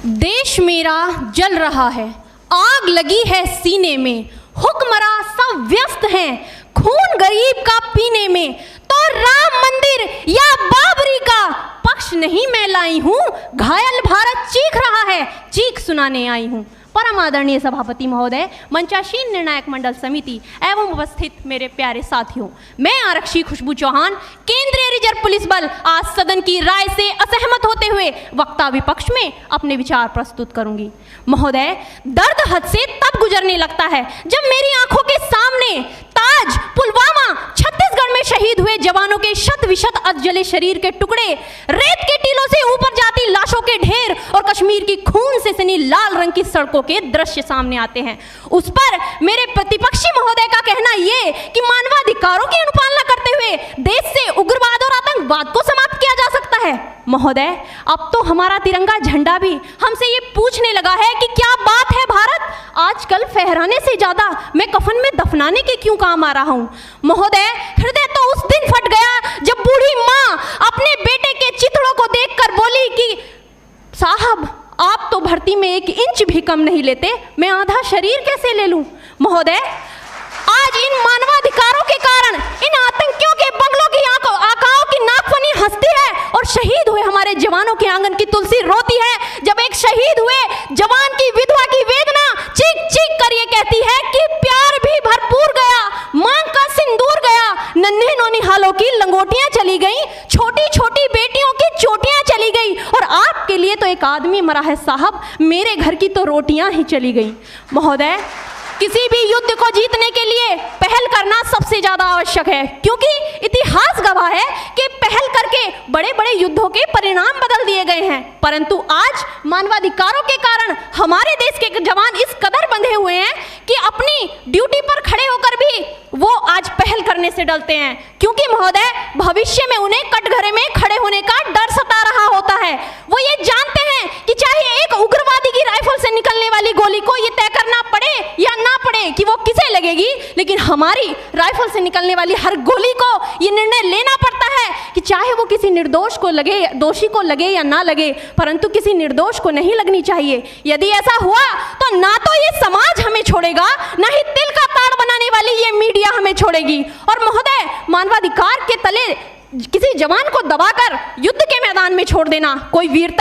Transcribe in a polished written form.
देश मेरा जल रहा है, आग लगी है सीने में, हुक्मरां सब व्यस्त हैं खून गरीब का पीने में। तो राम मंदिर या बाबरी का पक्ष नहीं मैं लाई हूं, घायल भारत चीख रहा है, चीख सुनाने आई हूं। परम आदरणीय सभापति महोदय, मंचासीन निर्णायक मंडल समिति एवं उपस्थित मेरे प्यारे साथियों, मैं आरक्षी खुशबू चौहान केंद्रीय रिजर्व पुलिस बल आज सदन की राय से असहमत होते हुए वक्ता विपक्ष में अपने विचार प्रस्तुत करूंगी। महोदय, दर्द हद से तब गुजरने लगता है जब मेरी आंखों के सामने ताज, पुलवामा, छत्तीसगढ़ में शहीद हुए जवानों के शत विशत अधजले शरीर के टुकड़े, रेत के टीलों से ऊपर जाती लाशों के ढेर और कश्मीर की खून से सनी लाल रंग की सड़कों के दृश्य सामने आते हैं। उस पर मेरे प्रतिपक्षी महोदय का कहना ये कि मानवाधिकारों की अनुपालना करते हुए देश से उग्रवाद और आतंकवाद को समाप्त किया जा सकता है। महोदय, अब तो हमारा तिरंगा झंडा भी हमसे ये पूछने लगा है कि क्या बात है भारत, आजकल फहराने से ज्यादा मैं कफन में दफनाने के क्यों काम आ रहा हूं। महोदय, हृदय तो उस दिन फट गया जब बूढ़ी मां अपने बेटे के चिथड़ों को देखकर बोली कि साहब, आप तो भर्ती में 1 इंच भी कम नहीं लेते, मैं आधा शरीर कैसे ले लूं। महोदय, आज इन मानवाधिकारों के कारण इन आतंकियों के बंगलों की आकाओं की नाकफनी हंसती है और शहीद हुए हमारे जवानों के आंगन की तुलसी रोती है। जब एक शहीद हुए जवान की विधवा की वेदना चीख चीख कर ये कहती है कि प्यार भी भरपूर गया, मांग का सिंदूर गया, नन्हे नौनिहालों की लंगोटियां चली गई, छोटी छोटी बेटियों की चोटियां चली गई और आपके लिए तो एक आदमी मरा है साहब, मेरे घर की तो रोटियां ही चली गई। महोदय, किसी भी युद्ध को जीतने के लिए पहल करना सबसे ज्यादा आवश्यक है, क्योंकि इतिहास गवाह है कि पहल करके बड़े बड़े युद्धों के परिणाम बदल दिए गए हैं। परंतु आज मानवाधिकारों के कारण हमारे देश के जवान इस कदर बंधे हुए हैं कि अपनी ड्यूटी पर खड़े होकर भी वो आज पहल करने से डरते हैं, क्योंकि महोदय भविष्य में उन्हें कटघरे में खड़े होने का डर सता रहा होता है। वो ये जानते हैं कि चाहे एक उग्रवादी की राइफल से निकलने वाली गोली को ये तय करना पड़े या ना पड़े कि वो किसे लगेगी, लेकिन हमारी राइफल से निकलने वाली हर गोली को ये निर्णय लेना पड़ता है कि चाहे वो किसी निर्दोष को लगे, दोषी को लगे या ना लगे, परंतु किसी निर्दोष को नहीं लगनी चाहिए। यदि ऐसा हुआ तो ना तो ये समाज हमें छोड़ेगा, ना ही तिल का ताड़ बनाने वाली ये मीडिया हमें छोड़ेगी। और महोदय, मानवाधिकार के तले किसी जवान को दबाकर युद्ध के मैदान में छोड़ देना कोई वीरता